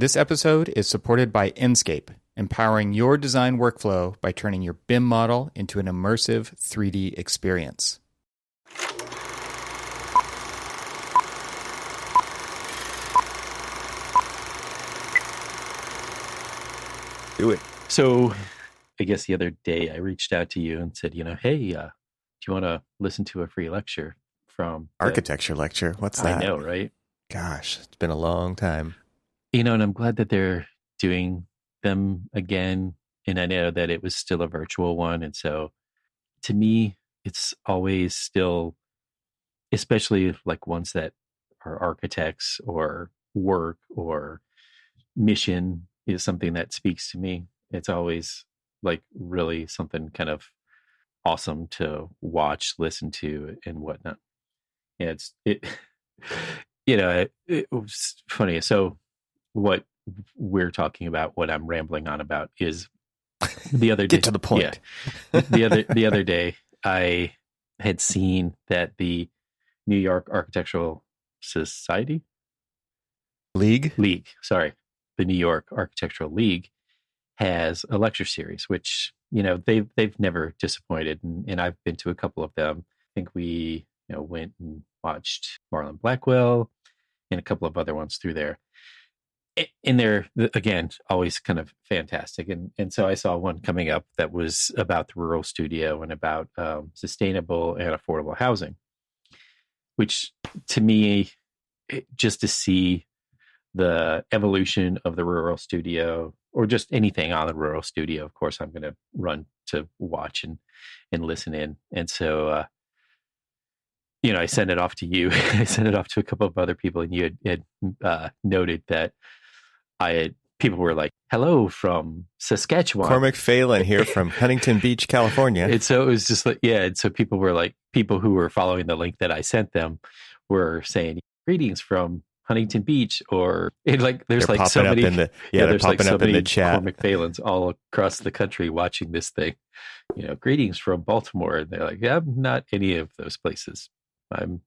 This episode is supported by Enscape, empowering your design workflow by turning your BIM model into an immersive 3D experience. Do it. So I guess the other day I reached out to you and said, hey, do you want to listen to a free lecture from architecture lecture? What's that? I know, right? Gosh, it's been a long time. And I'm glad that they're doing them again. And I know that it was still a virtual one. And so to me, it's always still, especially like ones that are architects or work or mission is something that speaks to me. It's always like really something kind of awesome to watch, listen to, and whatnot. Yeah, it was funny. So what we're talking about, what I'm rambling on about, is the other day. Get to the point. Yeah, the other day, I had seen that the New York Architectural Society League. Sorry, the New York Architectural League has a lecture series, which they've never disappointed, and I've been to a couple of them. I think we went and watched Marlon Blackwell and a couple of other ones through there. And they're, again, always kind of fantastic. And so I saw one coming up that was about the rural studio and about sustainable and affordable housing, which to me, just to see the evolution of the rural studio, or just anything on the rural studio, of course, I'm going to run to watch and listen in. And so, I sent it off to you. I sent it off to a couple of other people, and you had noted that people were like, "Hello from Saskatchewan." Cormac Phelan here from Huntington Beach, California. And so it was just like, yeah. And so people who were following the link that I sent them were saying, "Greetings from Huntington Beach," or there's they're like so many, there's popping up in the chat. Cormac Phelans all across the country watching this thing. Greetings from Baltimore, and they're like, "Yeah, I'm not any of those places. I'm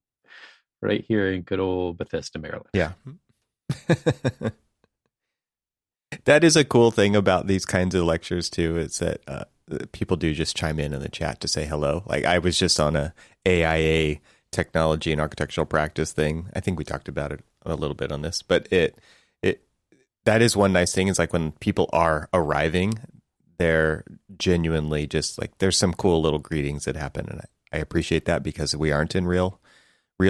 right here in good old Bethesda, Maryland." Yeah. That is a cool thing about these kinds of lectures too, is that people do just chime in the chat to say hello. Like I was just on a AIA technology and architectural practice thing. I think we talked about it a little bit on this, but that is one nice thing, is like when people are arriving, they're genuinely just like, there's some cool little greetings that happen. And I appreciate that, because we aren't in real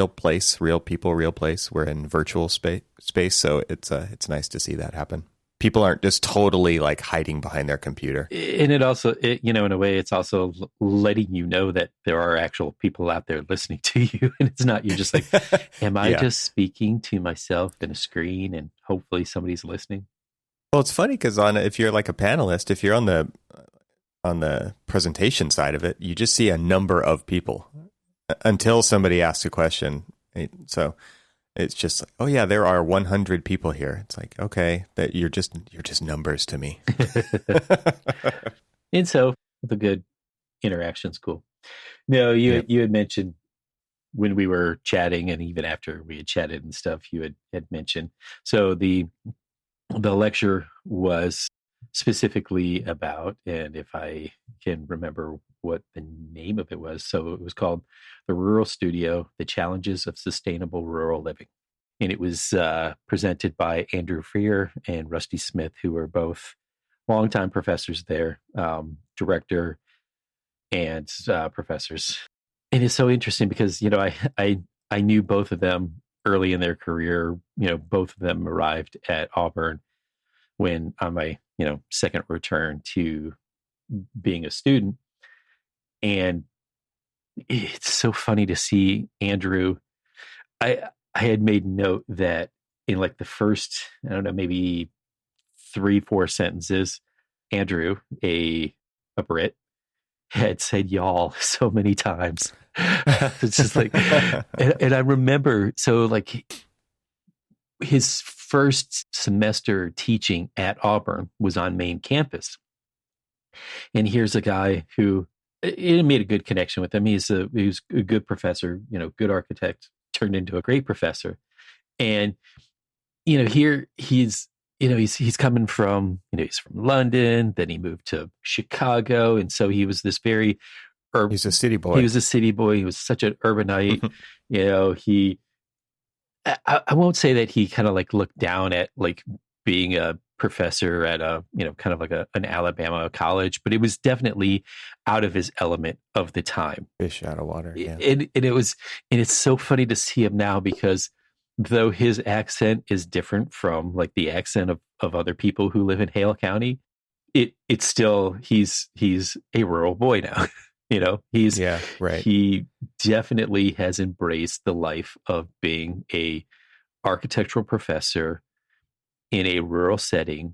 place, real people, real place. We're in virtual space. So it's nice to see that happen. People aren't just totally like hiding behind their computer. And it also, in a way, it's also letting you know that there are actual people out there listening to you. And it's not, you're just like, am I just speaking to myself in a screen and hopefully somebody's listening? Well, it's funny because if you're like a panelist, if you're on the presentation side of it, you just see a number of people until somebody asks a question. So it's just like, oh yeah, there are 100 people here. It's like, okay, that you're just numbers to me. And so the good interaction's cool. No, you had mentioned when we were chatting, and even after we had chatted and stuff, you had mentioned. So the lecture was specifically about, and if I can remember what the name of it was, so it was called The Rural Studio, The Challenges of Sustainable Rural Living. And it was presented by Andrew Freear and Rusty Smith, who were both longtime professors there, director and professors. And it's so interesting because, I knew both of them early in their career. Both of them arrived at Auburn when on my, second return to being a student. And it's so funny to see Andrew. I had made note that in like the first, I don't know, maybe 3-4 sentences, Andrew, a Brit, had said y'all so many times. It's just like, and I remember, so like his first semester teaching at Auburn was on main campus. And here's a guy who, it made a good connection with him. He was a good professor, good architect, turned into a great professor. And, here he's he's coming from, he's from London, then he moved to Chicago, and so he was this very He's a city he boy. was a city boy. He was such an urbanite. He I won't say that he kind of like looked down at like being a professor at a, kind of like an Alabama college, but it was definitely out of his element of the time. Fish out of water. Yeah. And it's so funny to see him now, because though his accent is different from like the accent of other people who live in Hale County, it's still, he's a rural boy now. Yeah, right. He definitely has embraced the life of being a architectural professor in a rural setting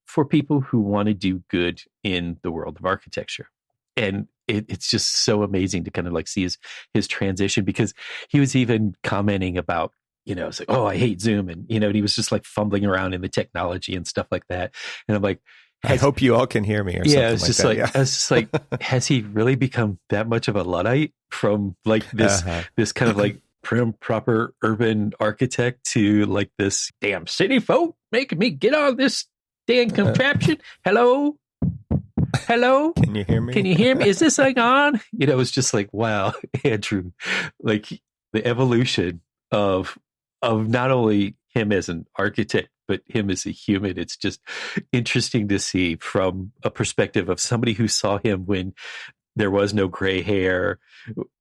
for people who want to do good in the world of architecture. And it's just so amazing to kind of like see his transition, because he was even commenting about, it's like, oh, I hate Zoom. And, and he was just like fumbling around in the technology and stuff like that. And I'm like, I hope you all can hear me, or something it's just like that. I was just like, has he really become that much of a Luddite from like this this kind of like prim, proper urban architect to like this damn city folk making me get on this damn contraption? Hello? Can you hear me? Can you hear me? Is this thing on? It's just like, wow, Andrew, like the evolution of not only him as an architect, but him as a human. It's just interesting to see from a perspective of somebody who saw him when there was no gray hair,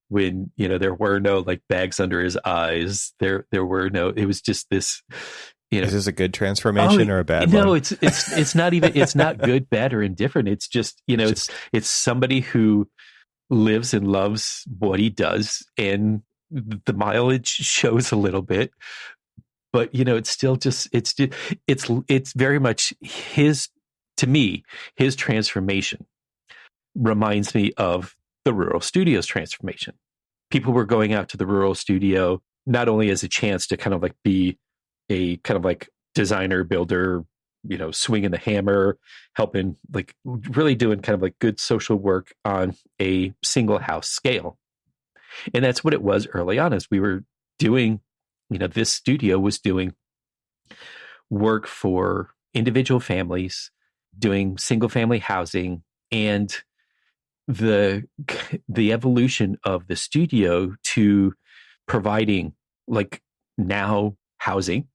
when, there were no like bags under his eyes. There were no, it was just this, Is this a good transformation or a bad one? No, it's not even, it's not good, bad, or indifferent. It's just, it's somebody who lives and loves what he does, and the mileage shows a little bit, but it's still just, it's very much to me, his transformation reminds me of the rural studios transformation. People were going out to the rural studio not only as a chance to kind of like be a kind of like designer, builder, swinging the hammer, helping, like really doing kind of like good social work on a single house scale. And that's what it was early on, as we were doing, this studio was doing work for individual families, doing single family housing, and the evolution of the studio to providing like now housing,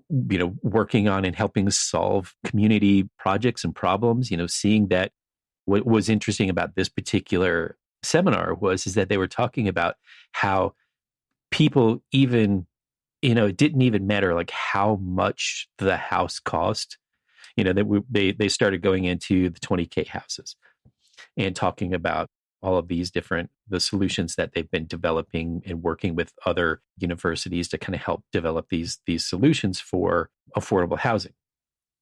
working on and helping solve community projects and problems, seeing that. What was interesting about this particular seminar is that they were talking about how people even, it didn't even matter like how much the house cost, that they started going into the 20K houses and talking about all of these different, the solutions that they've been developing and working with other universities to kind of help develop these solutions for affordable housing.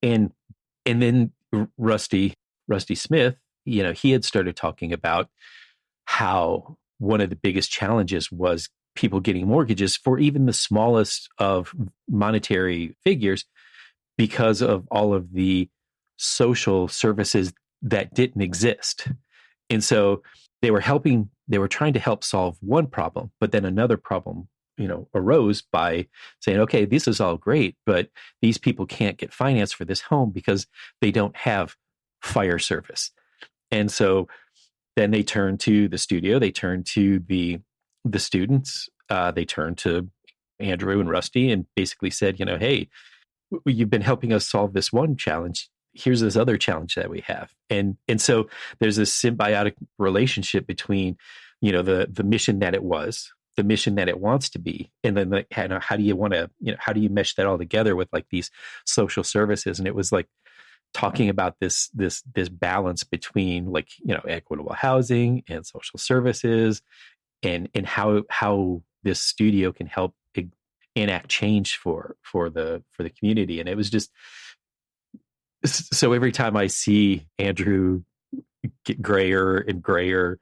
And then Rusty Smith, he had started talking about how one of the biggest challenges was people getting mortgages for even the smallest of monetary figures, because of all of the social services that didn't exist. And so they were trying to help solve one problem, but then another problem, arose by saying, okay, this is all great, but these people can't get finance for this home because they don't have fire service. And so then they turned to the studio, they turned to the students, they turned to Andrew and Rusty and basically said, hey, you've been helping us solve this one challenge. Here's this other challenge that we have. And so there's this symbiotic relationship between, the mission that it was, the mission that it wants to be, and then like, how do you want to, how do you mesh that all together with like these social services? And it was like talking about this balance between like, equitable housing and social services, and how this studio can help enact change for the community. And it was just, so every time I see Andrew get grayer and grayer,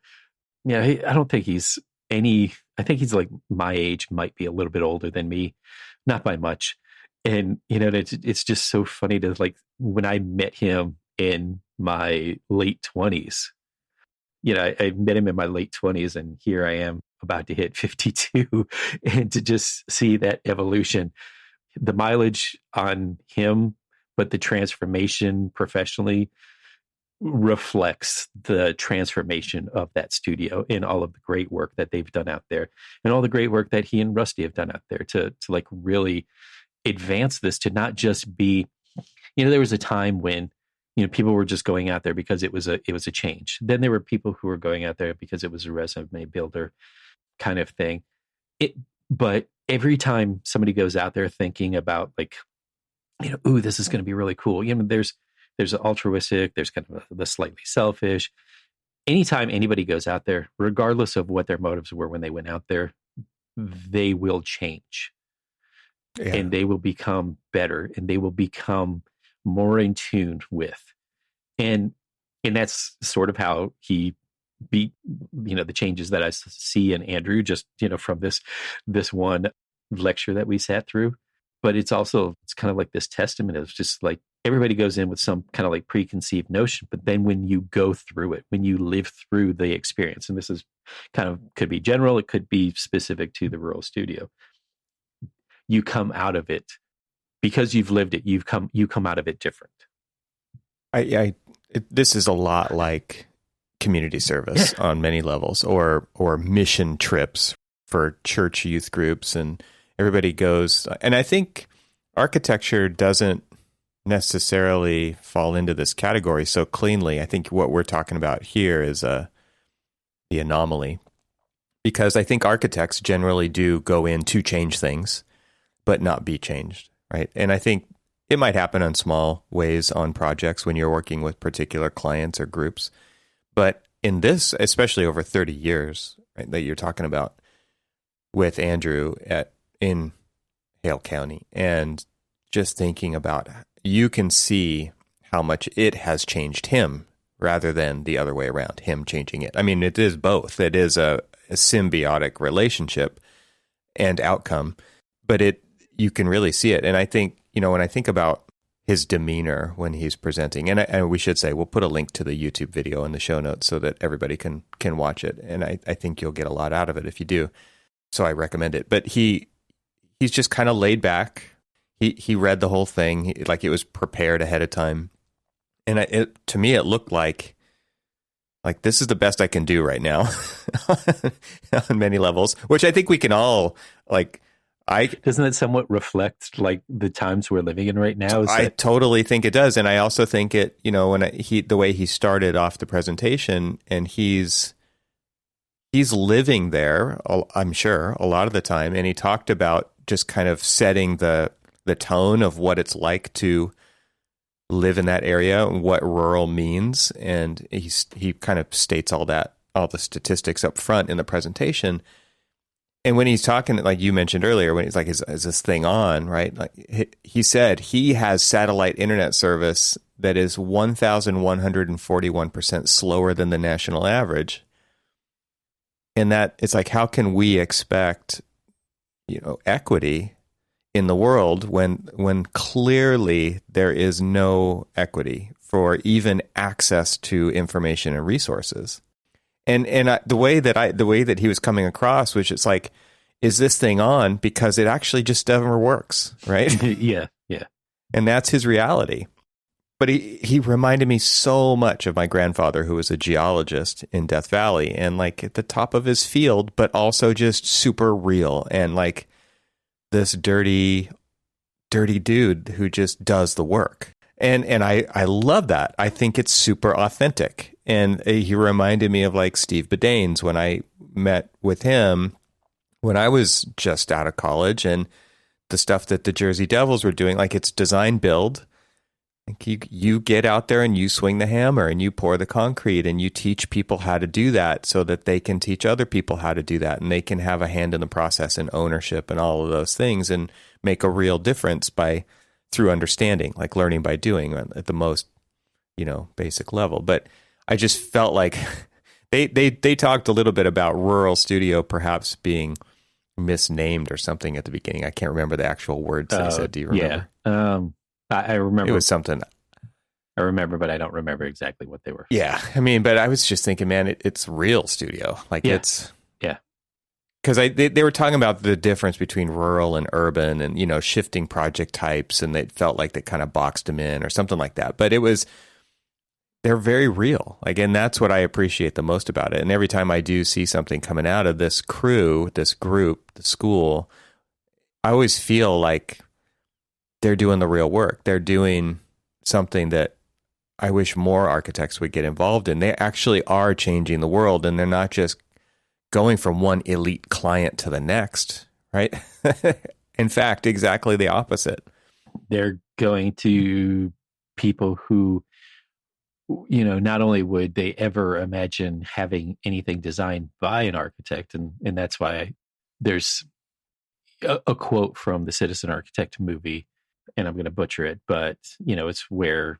I don't think he's I think he's like my age, might be a little bit older than me, not by much. And, it's just so funny to like, when I met him in my late 20s, I met him in my late 20s, and here I am about to hit 52, and to just see that evolution, the mileage on him but the transformation professionally reflects the transformation of that studio and all of the great work that they've done out there, and all the great work that he and Rusty have done out there to like really advance this to not just be, there was a time when, people were just going out there because it was a change. Then there were people who were going out there because it was a resume builder kind of thing. But every time somebody goes out there thinking about like, ooh, this is going to be really cool. There's an altruistic, there's kind of the slightly selfish. Anytime anybody goes out there, regardless of what their motives were when they went out there, they will change. Yeah. And they will become better, and they will become more in tune with. And that's sort of how he beat, the changes that I see in Andrew just, from this one lecture that we sat through. But it's kind of like this testament of just like everybody goes in with some kind of like preconceived notion, but then when you go through it, when you live through the experience, and this is kind of could be general, it could be specific to the rural studio, you come out of it because you've lived it. You come out of it different. This is a lot like community service on many levels, or mission trips for church youth groups, and everybody goes. And I think architecture doesn't necessarily fall into this category so cleanly. I think what we're talking about here is the anomaly, because I think architects generally do go in to change things, but not be changed, right? And I think it might happen on small ways on projects when you're working with particular clients or groups. But in this, especially over 30 years, right, that you're talking about with Andrew in Hale County, and just thinking about, you can see how much it has changed him rather than the other way around, him changing it. I mean, it is both. It is a symbiotic relationship and outcome, but you can really see it. And I think, when I think about his demeanor when he's presenting, and we should say, we'll put a link to the YouTube video in the show notes so that everybody can watch it. And I think you'll get a lot out of it if you do. So I recommend it. But he's just kind of laid back. He read the whole thing like it was prepared ahead of time. And to me, it looked like this is the best I can do right now on many levels, which I think we can all doesn't it somewhat reflect like the times we're living in right now? I totally think it does. And I also think it, the way he started off the presentation, and he's living there, I'm sure, a lot of the time. And he talked about just kind of setting the tone of what it's like to live in that area and what rural means. And he kind of states all the statistics up front in the presentation. And when he's talking, like you mentioned earlier, when he's like, is this thing on, right? Like he said he has satellite internet service that is 1,141% slower than the national average. And that it's like, how can we expect, equity in the world when clearly there is no equity for even access to information and resources? And the way that he was coming across, which it's like, is this thing on? Because it actually just never works, right? Yeah. And that's his reality. But he reminded me so much of my grandfather, who was a geologist in Death Valley, and like at the top of his field, but also just super real, and like this dirty dude who just does the work. And I love that. I think it's super authentic. And he reminded me of like Steve Bodanes when I met with him when I was just out of college, and the stuff that the Jersey Devils were doing, like it's design build. Like you get out there and you swing the hammer and you pour the concrete and you teach people how to do that so that they can teach other people how to do that, and they can have a hand in the process and ownership and all of those things and make a real difference through understanding, like learning by doing at the most, basic level. But I just felt like they talked a little bit about rural studio perhaps being misnamed or something at the beginning. I can't remember the actual words they said. Do you remember? Yeah. I remember. It was something. I remember, but I don't remember exactly what they were. Yeah. I mean, but I was just thinking, man, it's real studio. Like it's. Yeah. because they were talking about the difference between rural and urban, and shifting project types, and they felt like they kind of boxed them in or something like that. But they're very real. Like, and that's what I appreciate the most about it. And every time I do see something coming out of this crew, this group, the school, I always feel like they're doing the real work. They're doing something that I wish more architects would get involved in. They actually are changing the world, and they're not just going from one elite client to the next, right? In fact, exactly the opposite. They're going to people who, not only would they ever imagine having anything designed by an architect, and that's why there's a quote from the Citizen Architect movie, and I'm going to butcher it, but it's where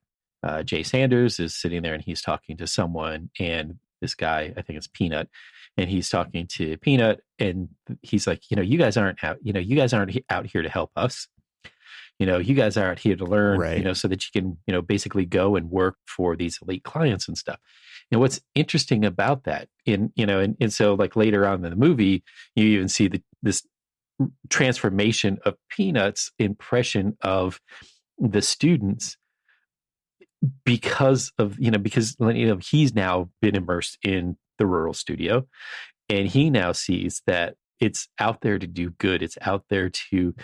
Jay Sanders is sitting there and he's talking to someone, and this guy, I think it's Peanut, and he's talking to Peanut, and he's like, you guys aren't out, you guys aren't out here to help us. You guys are out here to learn, right. So that you can, basically go and work for these elite clients and stuff. And what's interesting about that, and so like later on in the movie, you even see this transformation of Peanut's impression of the students because he's now been immersed in the rural studio, and he now sees that it's out there to do good. It's out there to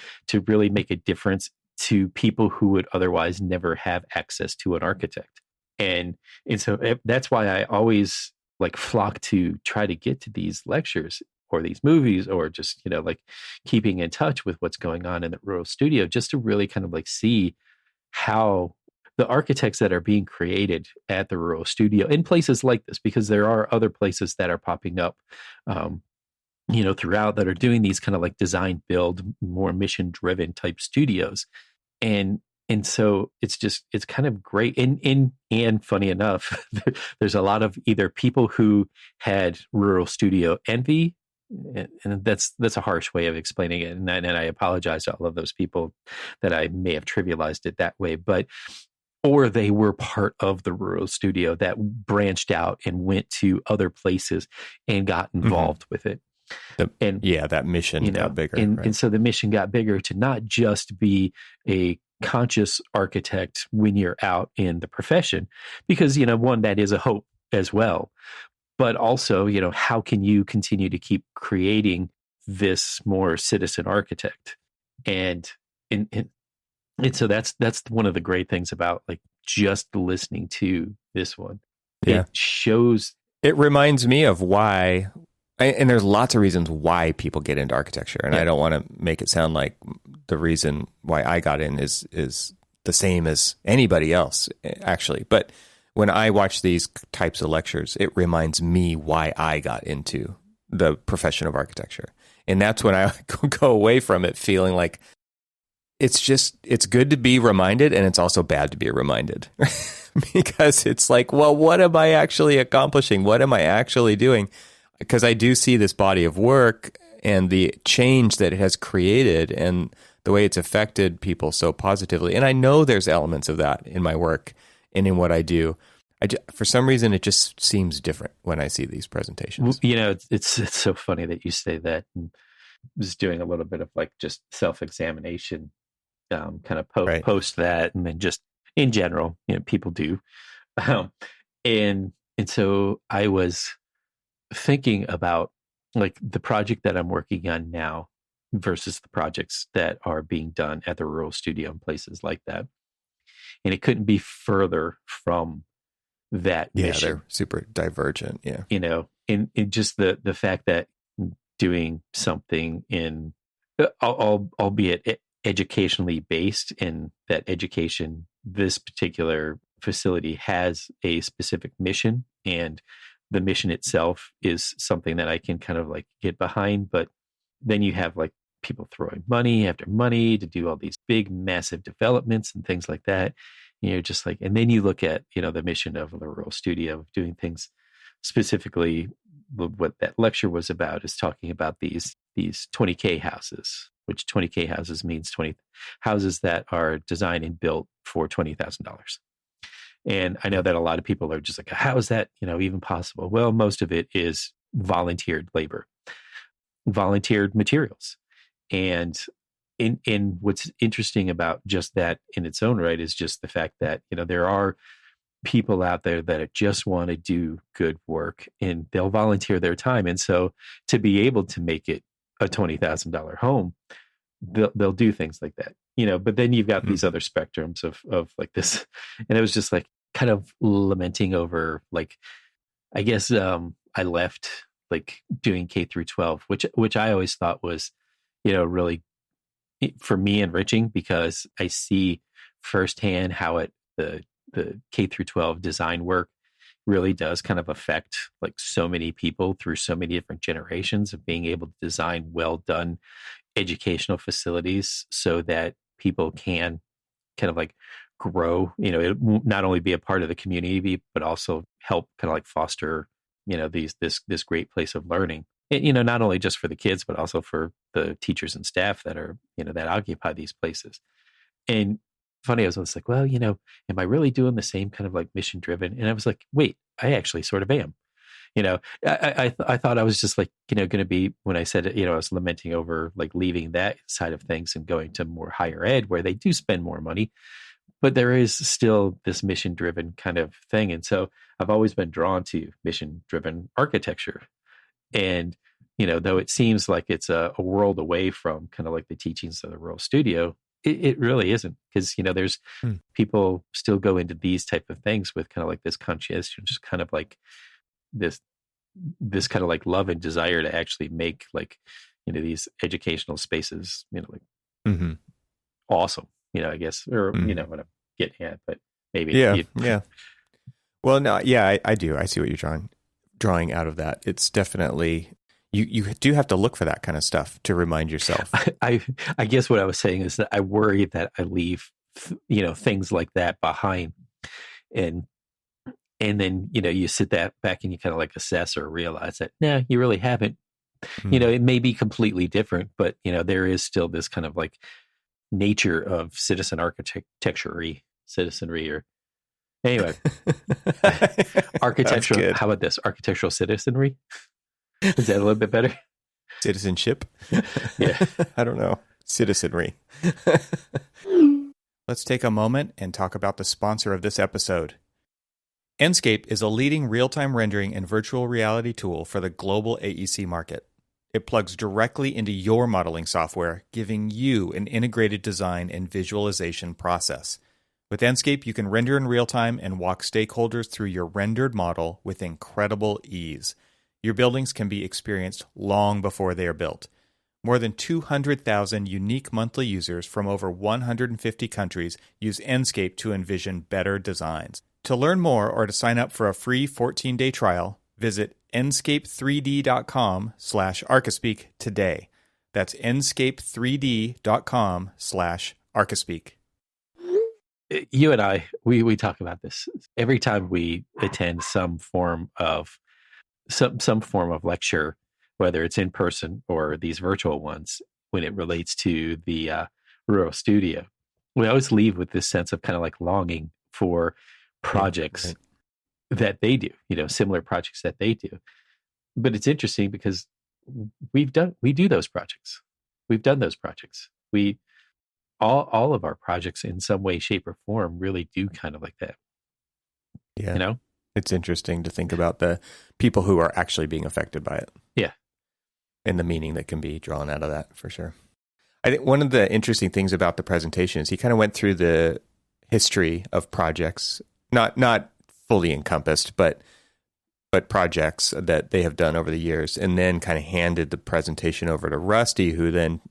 really make a difference to people who would otherwise never have access to an architect. And so that's why I always like flock to try to get to these lectures or these movies, or just, like keeping in touch with what's going on in the rural studio, just to really kind of like see how the architects that are being created at the rural studio in places like this, because there are other places that are popping up, throughout, that are doing these kind of like design build, more mission driven type studios. And so it's kind of great. And funny enough, there's a lot of either people who had rural studio envy, and that's a harsh way of explaining it. And I apologize to all of those people that I may have trivialized it that way, or they were part of the rural studio that branched out and went to other places and got involved with it. That mission got bigger. And so the mission got bigger to not just be a conscious architect when you're out in the profession, because, one, that is a hope as well. But also, how can you continue to keep creating this more citizen architect? And so that's one of the great things about like just listening to this one. Yeah. It reminds me of why. And there's lots of reasons why people get into architecture, and I don't want to make it sound like the reason why I got in is the same as anybody else, actually. But when I watch these types of lectures, it reminds me why I got into the profession of architecture, and that's when I go away from it feeling like it's good to be reminded, and it's also bad to be reminded because it's like, well, what am I actually accomplishing? What am I actually doing? Because I do see this body of work and the change that it has created and the way it's affected people so positively. And I know there's elements of that in my work and in what I do. For some reason, it just seems different when I see these presentations. It's so funny that you say that. And I was doing a little bit of like just self-examination, kind of post that, and then just in general, people do. And so I was thinking about like the project that I'm working on now versus the projects that are being done at the rural studio and places like that. And it couldn't be further from that mission. They're super divergent. Yeah. In just the fact that doing something in, albeit educationally based, in that education, this particular facility has a specific mission, and the mission itself is something that I can kind of like get behind. But then you have like people throwing money after money to do all these big, massive developments and things like that. Just like, and then you look at, the mission of the rural studio of doing things specifically. What that lecture was about is talking about these 20K houses, which 20K houses means 20 houses that are designed and built for $20,000. And I know that a lot of people are just like, how is that, even possible? Well, most of it is volunteered labor. volunteered materials. And in what's interesting about just that in its own right is just the fact that, there are people out there that just want to do good work and they'll volunteer their time. And so to be able to make it a $20,000 home, they'll do things like that, but then you've got these other spectrums of like this. And it was just like kind of lamenting over, like, I guess, I left like doing K through 12, which I always thought was, really for me enriching, because I see firsthand how the K through 12 design work really does kind of affect like so many people through so many different generations of being able to design well done educational facilities so that people can kind of like grow, it not only be a part of the community, but also help kind of like foster, this great place of learning. Not only just for the kids, but also for the teachers and staff that are, that occupy these places. And funny, I was like, well, am I really doing the same kind of like mission driven? And I was like, wait, I actually sort of am. I thought I was just like, going to be, when I said it, I was lamenting over like leaving that side of things and going to more higher ed where they do spend more money, but there is still this mission driven kind of thing. And so I've always been drawn to mission driven architecture. And, though it seems like it's a world away from kind of like the teachings of the Rural Studio, it really isn't, because, there's people still go into these type of things with kind of like this conscientious, just kind of like this kind of like love and desire to actually make like, these educational spaces, like awesome, I guess, or, what I'm getting at, but maybe. Yeah. Well, no, yeah, I do. I see what you're drawing out of that. It's definitely, you do have to look for that kind of stuff to remind yourself. I guess what I was saying is that I worry that I leave, things like that behind. And then, you sit that back and you kind of like assess or realize that, nah, you really haven't. It may be completely different, but, there is still this kind of like nature of citizenry, or anyway, architectural. How about this? Architectural citizenry. Is that a little bit better? Citizenship? Yeah. I don't know. Citizenry. Let's take a moment and talk about the sponsor of this episode. Enscape is a leading real-time rendering and virtual reality tool for the global AEC market. It plugs directly into your modeling software, giving you an integrated design and visualization process. With Enscape, you can render in real time and walk stakeholders through your rendered model with incredible ease. Your buildings can be experienced long before they are built. More than 200,000 unique monthly users from over 150 countries use Enscape to envision better designs. To learn more or to sign up for a free 14-day trial, visit enscape3d.com/Archispeak today. That's enscape3d.com/Archispeak. You and I, we talk about this every time we attend some form of lecture, whether it's in person or these virtual ones, when it relates to the Rural Studio. We always leave with this sense of kind of like longing for projects that they do, similar projects that they do. But it's interesting because we do those projects. We've done those projects. All of our projects in some way, shape, or form really do kind of like that. Yeah. It's interesting to think about the people who are actually being affected by it. Yeah. And the meaning that can be drawn out of that, for sure. I think one of the interesting things about the presentation is he kind of went through the history of projects, not fully encompassed, but projects that they have done over the years, and then kind of handed the presentation over to Rusty, who then,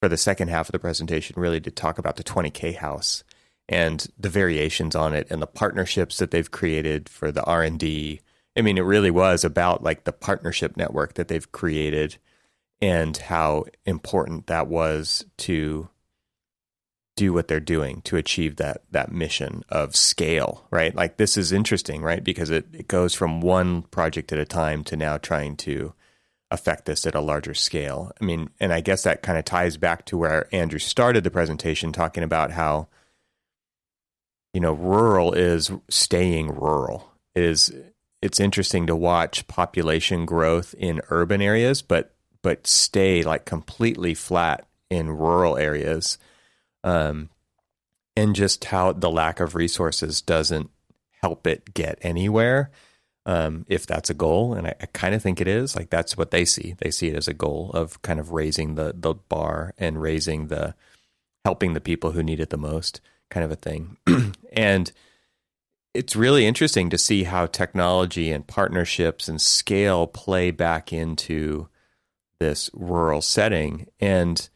for the second half of the presentation, really did talk about the 20K house and the variations on it and the partnerships that they've created for the R&D. I mean, it really was about like the partnership network that they've created and how important that was to do what they're doing to achieve that mission of scale, right? Like, this is interesting, right? Because it goes from one project at a time to now trying to affect this at a larger scale. I mean, and I guess that kind of ties back to where Andrew started the presentation, talking about how, rural is staying rural. It's interesting to watch population growth in urban areas, but but stay like completely flat in rural areas. And just how the lack of resources doesn't help it get anywhere, if that's a goal. And I kind of think it is. Like, that's what they see. They see it as a goal of kind of raising the bar and helping the people who need it the most, kind of a thing. And it's really interesting to see how technology and partnerships and scale play back into this rural setting. And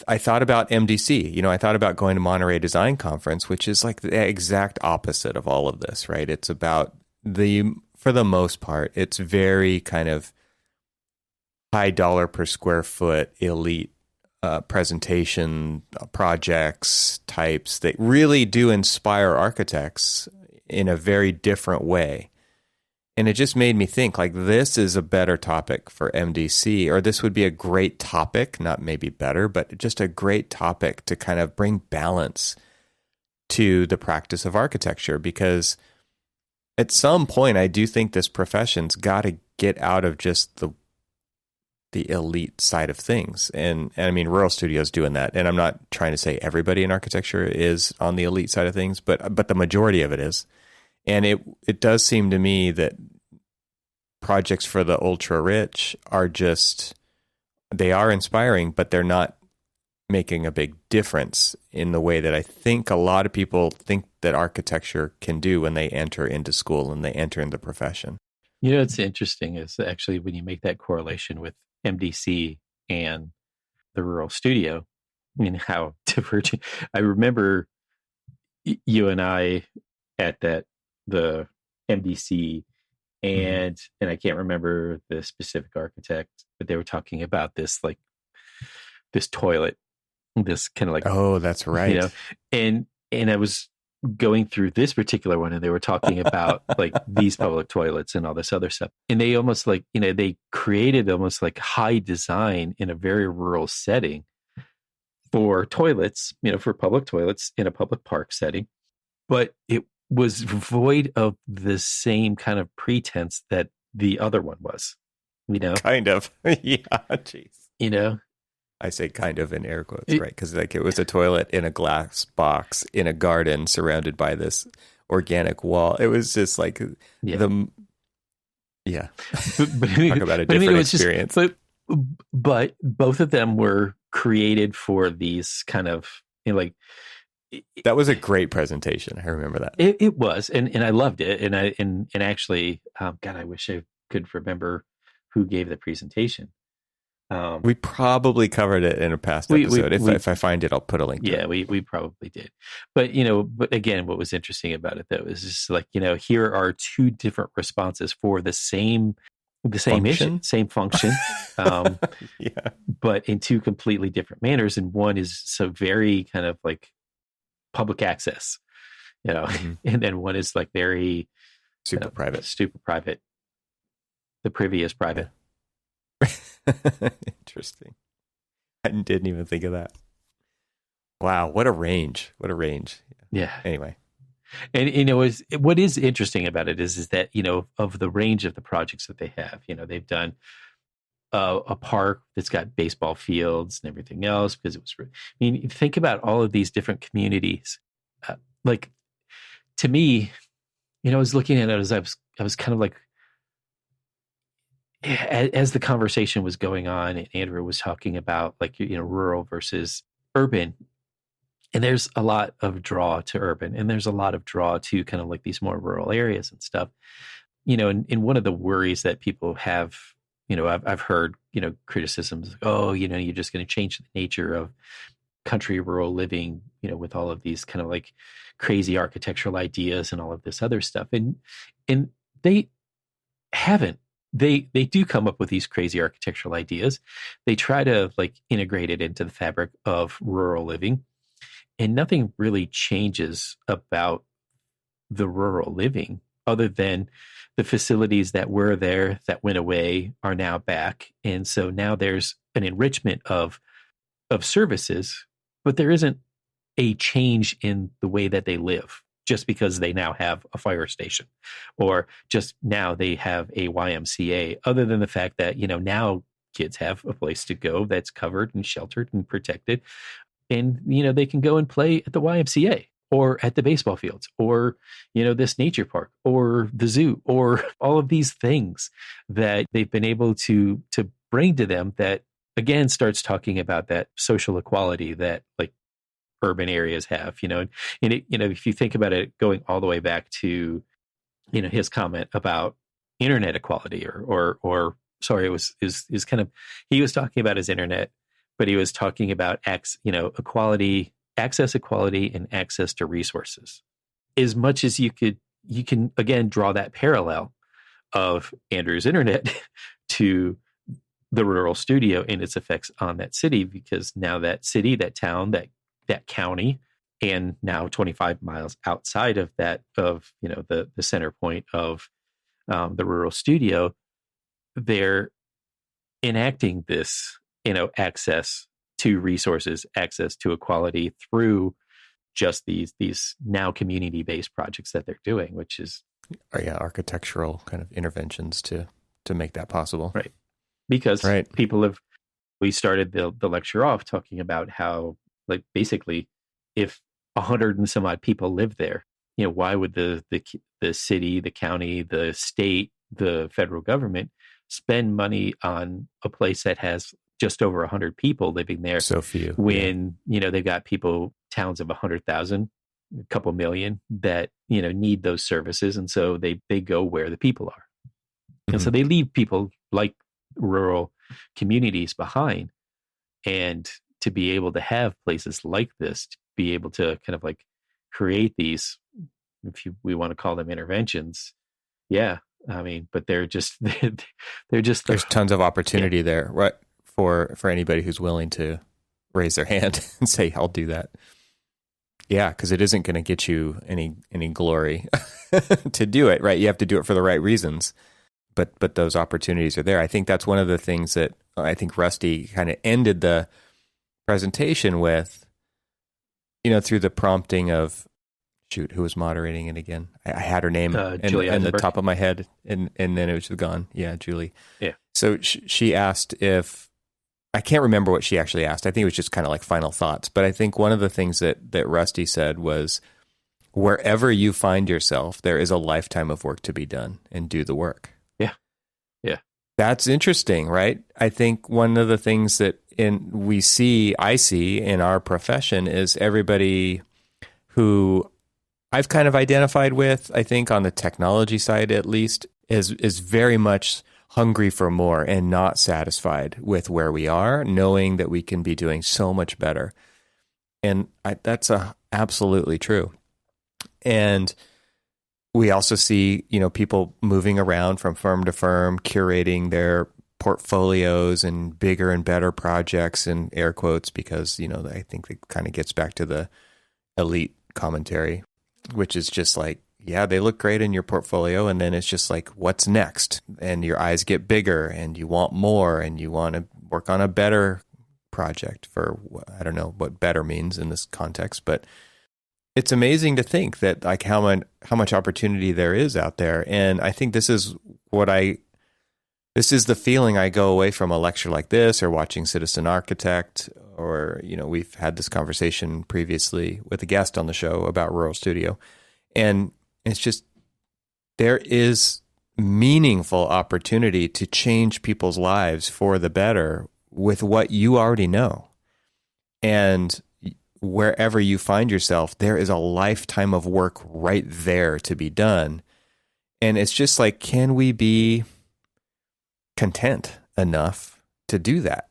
I thought about MDC. I thought about going to Monterey Design Conference, which is like the exact opposite of all of this, right? It's about for the most part, it's very kind of high dollar per square foot, elite presentation projects types that really do inspire architects in a very different way. And it just made me think, like, this is a better topic for MDC, or this would be a great topic, not maybe better, but just a great topic to kind of bring balance to the practice of architecture. Because at some point, I do think this profession's got to get out of just the elite side of things. And I mean, Rural Studio's doing that. And I'm not trying to say everybody in architecture is on the elite side of things, but the majority of it is. And it does seem to me that projects for the ultra rich they are inspiring, but they're not making a big difference in the way that I think a lot of people think that architecture can do when they enter into school and they enter into the profession. What's interesting is actually when you make that correlation with MDC and the Rural Studio, I mean, how divergent. I remember you and I at the MDC, and I can't remember the specific architect, but they were talking about this toilet, this kind of like, oh, that's right. And I was going through this particular one, and they were talking about like these public toilets and all this other stuff, and they almost like they created almost like high design in a very rural setting for toilets, for public toilets in a public park setting, but it was void of the same kind of pretense that the other one was, kind of. Yeah, jeez. I say kind of in air quotes, right? Because like it was a toilet in a glass box in a garden surrounded by this organic wall. It was just like but talk about a different experience. But both of them were created for these kind of that was a great presentation. I remember that. It was, and I loved it. And actually, God, I wish I could remember who gave the presentation. We probably covered it in a past episode. If I find it, I'll put a link. Yeah, we probably did. But but again, what was interesting about it though is just like here are two different responses for the same issue, same function, but in two completely different manners. And one is so very kind of like public access, and then one is like very super private. The previous private. Interesting. I didn't even think of that. Wow, what a range. Yeah. Anyway. And what is interesting about it is that, of the range of the projects that they have, they've done a park that's got baseball fields and everything else, because it was, think about all of these different communities. Like, to me, I was looking at it as I was kind of like, as the conversation was going on, and Andrew was talking about like, rural versus urban, and there's a lot of draw to urban, and there's a lot of draw to kind of like these more rural areas and stuff, and one of the worries that people have, I've heard, criticisms like, oh, you're just going to change the nature of country rural living, with all of these kind of like crazy architectural ideas and all of this other stuff. And they haven't. They do come up with these crazy architectural ideas. They try to like integrate it into the fabric of rural living, and nothing really changes about the rural living other than the facilities that were there that went away are now back. And so now there's an enrichment of services, but there isn't a change in the way that they live. just because they now have a fire station, or just now they have a YMCA, other than the fact that, now kids have a place to go that's covered and sheltered and protected. And, they can go and play at the YMCA or at the baseball fields or, this nature park or the zoo or all of these things that they've been able to bring to them that, again, starts talking about that social equality that like urban areas have, and if you think about it, going all the way back to, his comment about internet equality or sorry, it was kind of, he was talking about his internet, but he was talking about equality, access equality, and access to resources. As much as you can again draw that parallel of Andrew's internet to the rural studio and its effects on that city, because now that city, that town, that county, and now 25 miles outside of that, of the center point of the rural studio, they're enacting this access to resources, access to equality through just these now community-based projects that they're doing, which is architectural kind of interventions to make that possible, right? Because we started the lecture off talking about how, like, basically, if 100 and some odd people live there, why would the city, the county, the state, the federal government spend money on a place that has just over 100 people living there? So few. When, they've got towns of 100,000, a couple million that, need those services. And so they go where the people are. And so they leave people like rural communities behind. And to be able to have places like this, to be able to kind of like create these, we want to call them interventions. Yeah. I mean, but they're just there's tons of opportunity there, right? For anybody who's willing to raise their hand and say, I'll do that. Yeah. Cause it isn't going to get you any glory to do it, right? You have to do it for the right reasons, but those opportunities are there. I think that's one of the things that I think Rusty kind of ended the presentation with, through the prompting of, who was moderating it again? I had her name in the top of my head, and then it was gone. Yeah, Julie. Yeah. So she asked if, I can't remember what she actually asked. I think it was just kind of like final thoughts. But I think one of the things that Rusty said was, wherever you find yourself, there is a lifetime of work to be done, and do the work. Yeah. Yeah. That's interesting, right? I think one of the things that I see in our profession is everybody who I've kind of identified with, I think on the technology side at least, is very much hungry for more and not satisfied with where we are, knowing that we can be doing so much better. And that's absolutely true. And we also see, people moving around from firm to firm, curating their portfolios and bigger and better projects, in air quotes, because, I think it kind of gets back to the elite commentary, which is just like, yeah, they look great in your portfolio. And then it's just like, what's next? And your eyes get bigger and you want more and you want to work on a better project for, I don't know what better means in this context, but it's amazing to think that like how much opportunity there is out there. And I think this is the feeling I go away from a lecture like this, or watching Citizen Architect, or, we've had this conversation previously with a guest on the show about Rural Studio. And it's just, there is meaningful opportunity to change people's lives for the better with what you already know. And wherever you find yourself, there is a lifetime of work right there to be done. And it's just like, can we be content enough to do that?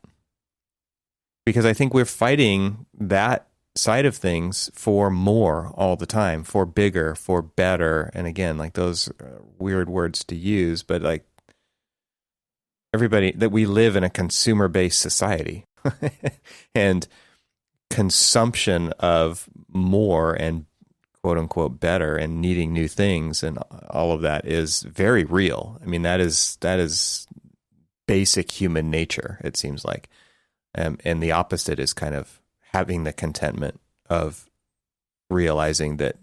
Because I think we're fighting that side of things for more all the time, for bigger, for better. And again, like those weird words to use, but like everybody, that we live in a consumer-based society and consumption of more and quote unquote better and needing new things and all of that is very real. I mean, that is basic human nature, it seems like. And the opposite is kind of having the contentment of realizing that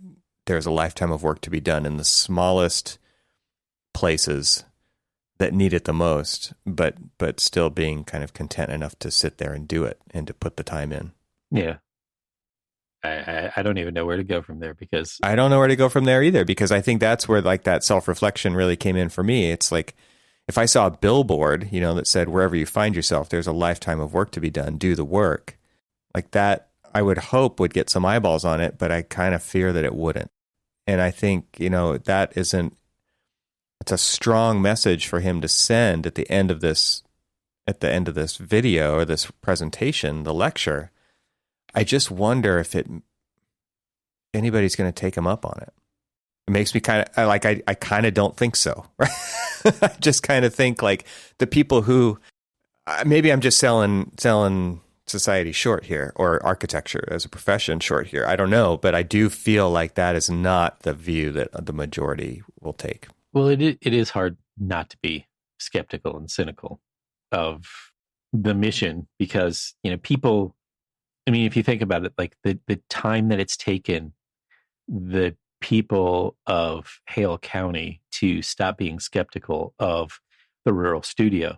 there's a lifetime of work to be done in the smallest places that need it the most, but still being kind of content enough to sit there and do it and to put the time in. Yeah. I don't even know where to go from there, because I don't know where to go from there either, because I think that's where like that self-reflection really came in for me. It's like, if I saw a billboard, that said, wherever you find yourself, there's a lifetime of work to be done, do the work, like that, I would hope would get some eyeballs on it, but I kind of fear that it wouldn't. And I think, that isn't, it's a strong message for him to send at the end of this video or this presentation, the lecture. I just wonder if anybody's going to take him up on it. It makes me kind of like, I kind of don't think so. I just kind of think like the people who, maybe I'm just selling society short here, or architecture as a profession short here. I don't know, but I do feel like that is not the view that the majority will take. Well, it is hard not to be skeptical and cynical of the mission, because, people, I mean, if you think about it, like the time that it's taken the people of Hale County to stop being skeptical of the rural studio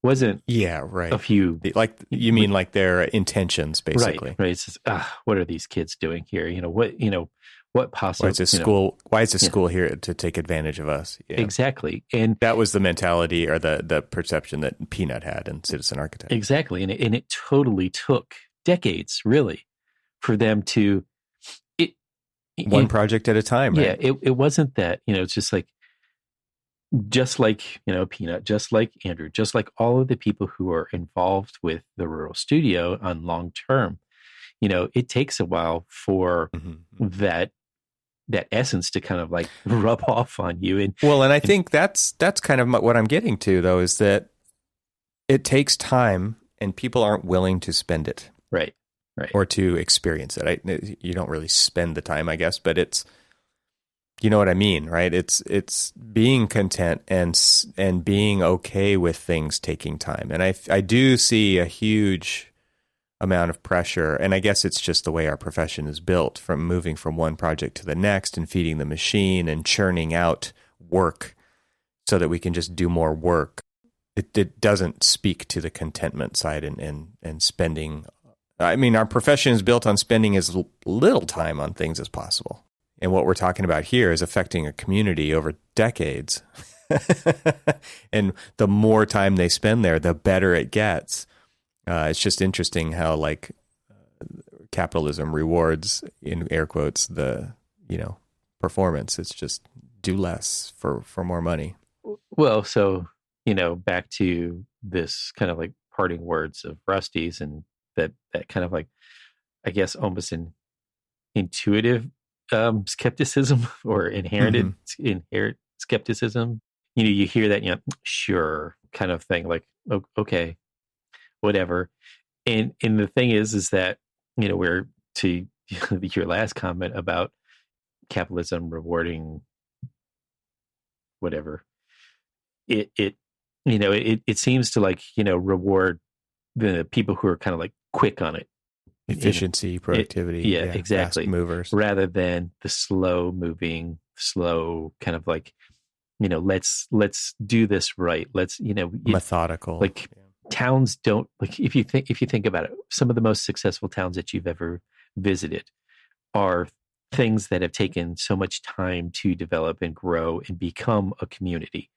wasn't a few, like, you mean like their intentions, basically. Right. It's just, what are these kids doing here? What possible? Why is the school here to take advantage of us? Yeah. Exactly. And that was the mentality or the perception that Peanut had in Citizen Architect. Exactly. And it totally took decades, really, for them to one project at a time. Right? Yeah. It wasn't that, it's just like Peanut, just like Andrew, just like all of the people who are involved with the rural studio on long term, it takes a while for that essence to kind of like rub off on you. And I think that's kind of what I'm getting to, though, is that it takes time and people aren't willing to spend it. Right. Or to experience it. You don't really spend the time, I guess, but it's, you know what I mean, right? It's being content and being okay with things taking time. And I do see a huge amount of pressure, and I guess it's just the way our profession is built, from moving from one project to the next and feeding the machine and churning out work so that we can just do more work. It doesn't speak to the contentment side and spending. I mean, our profession is built on spending as little time on things as possible. And what we're talking about here is affecting a community over decades. And the more time they spend there, the better it gets. It's just interesting how, like, capitalism rewards, in air quotes, the, performance. It's just do less for more money. Well, so, back to this kind of like parting words of Rusty's, and that kind of like, I guess, almost an intuitive skepticism or inherent skepticism. You hear that, sure, kind of thing, like, okay, whatever. And the thing is that, we're to your last comment about capitalism rewarding whatever, it seems to, like, reward the people who are kind of like quick on it. Efficiency, productivity. Exactly. Fast movers. Rather than the slow moving, kind of like, let's do this right. Let's, methodical. Like, towns don't, like, if you think about it, some of the most successful towns that you've ever visited are things that have taken so much time to develop and grow and become a community.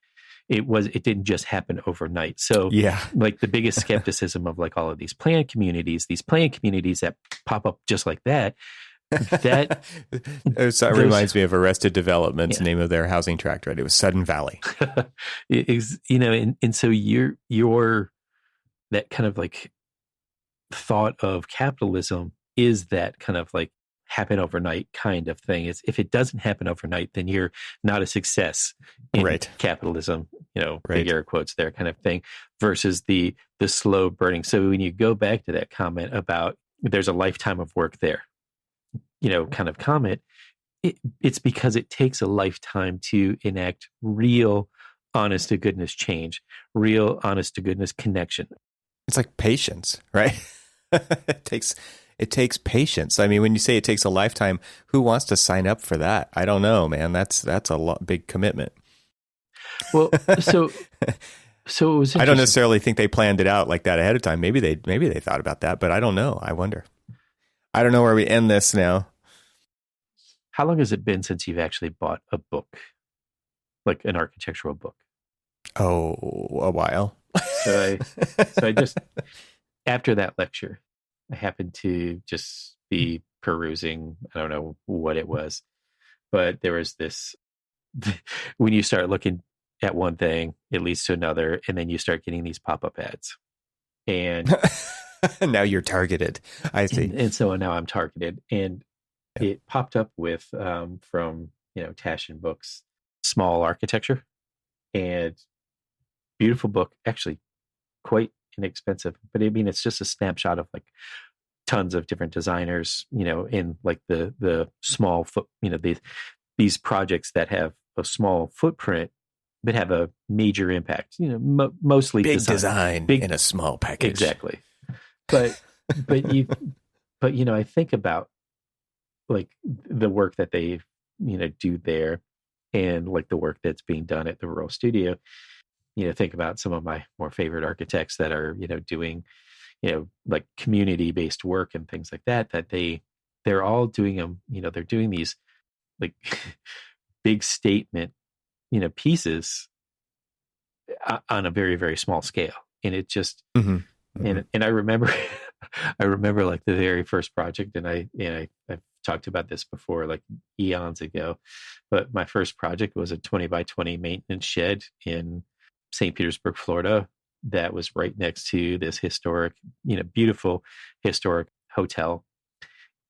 It didn't just happen overnight. So like the biggest skepticism of like all of these planned communities that pop up just like that, it reminds me of Arrested Development's name of their housing tract, right? It was Sudden Valley. And so your that kind of like thought of capitalism is that kind of like happen overnight kind of thing. Is if it doesn't happen overnight, then you're not a success in capitalism, big air quotes there kind of thing, versus the slow burning. So when you go back to that comment about there's a lifetime of work there, kind of comment, it's because it takes a lifetime to enact real honest to goodness change, real honest to goodness connection. It's like patience, right? It takes patience. I mean, when you say it takes a lifetime, who wants to sign up for that? I don't know, man. That's a big commitment. Well, so it was. I don't necessarily think they planned it out like that ahead of time. Maybe they thought about that, but I don't know. I wonder. I don't know where we end this now. How long has it been since you've actually bought a book, like an architectural book? Oh, a while. So I just, after that lecture, I happened to just be perusing. I don't know what it was, but there was this, when you start looking at one thing, it leads to another, and then you start getting these pop-up ads. And now you're targeted. I see. And so now I'm targeted. And it popped up with, from, Taschen Books, Small Architecture, and beautiful book, actually quite inexpensive, but I mean, it's just a snapshot of like tons of different designers, in like the small foot, these projects that have a small footprint, but have a major impact, mostly big design in a small package. Exactly. But I think about like the work that they, do there, and like the work that's being done at the Rural Studio. Think about some of my more favorite architects that are, doing, like community-based work and things like that, they're all doing them, they're doing these like big statement, pieces on a very, very small scale. And it just, and I remember, like the very first project, and I've talked about this before, like eons ago, but my first project was a 20 by 20 maintenance shed in St. Petersburg, Florida, that was right next to this historic, beautiful historic hotel.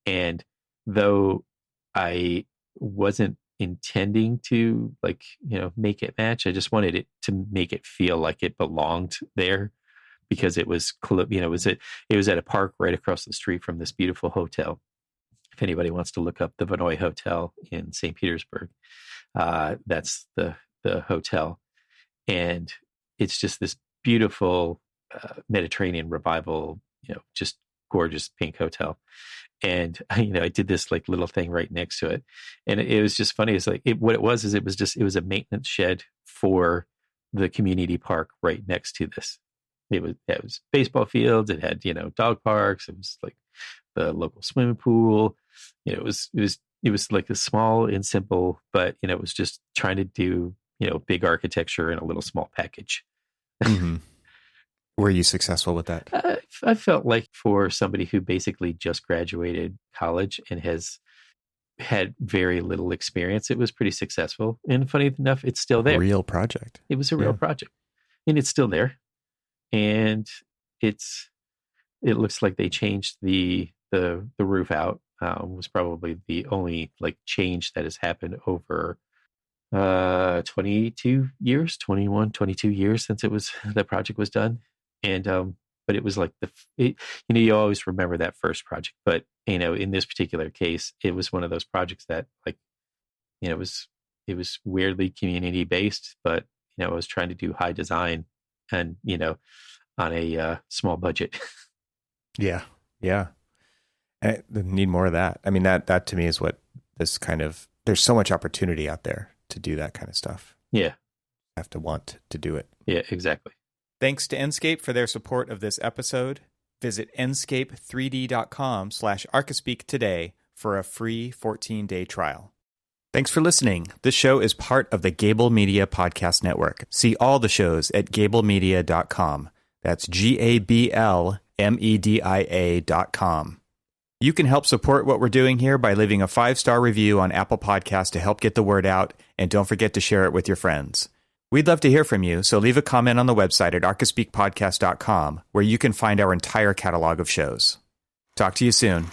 And though I wasn't intending to make it match, I just wanted it to make it feel like it belonged there, because it was, it was at a park right across the street from this beautiful hotel. If anybody wants to look up the Vinoy Hotel in St. Petersburg, that's the hotel. And it's just this beautiful Mediterranean revival, just gorgeous pink hotel. And, I did this like little thing right next to it. And it was just funny. It's like, it was a maintenance shed for the community park right next to this. It was baseball fields. It had, dog parks. It was like the local swimming pool. It was like a small and simple, but, it was just trying to do, big architecture in a little small package. Mm-hmm. Were you successful with that? I felt like for somebody who basically just graduated college and has had very little experience, it was pretty successful. And funny enough, it's still there. Real project. It was a real project, and it's still there. And it looks like they changed the roof out. Was probably the only like change that has happened over 22 years since the project was done. And but it was like you always remember that first project, but in this particular case, it was one of those projects that like it was weirdly community based, but I was trying to do high design and on a small budget. Yeah I need more of that. I mean, that to me is what this kind of, there's so much opportunity out there to do that kind of stuff. Yeah. You have to want to do it. Yeah, exactly. Thanks to Enscape for their support of this episode. Visit enscape3d.com/Archispeak today for a free 14-day trial. Thanks for listening. This show is part of the Gable Media Podcast Network. See all the shows at gablemedia.com. That's GABLMEDIA.com. You can help support what we're doing here by leaving a 5-star review on Apple Podcasts to help get the word out, and don't forget to share it with your friends. We'd love to hear from you, so leave a comment on the website at archispeakpodcast.com, where you can find our entire catalog of shows. Talk to you soon.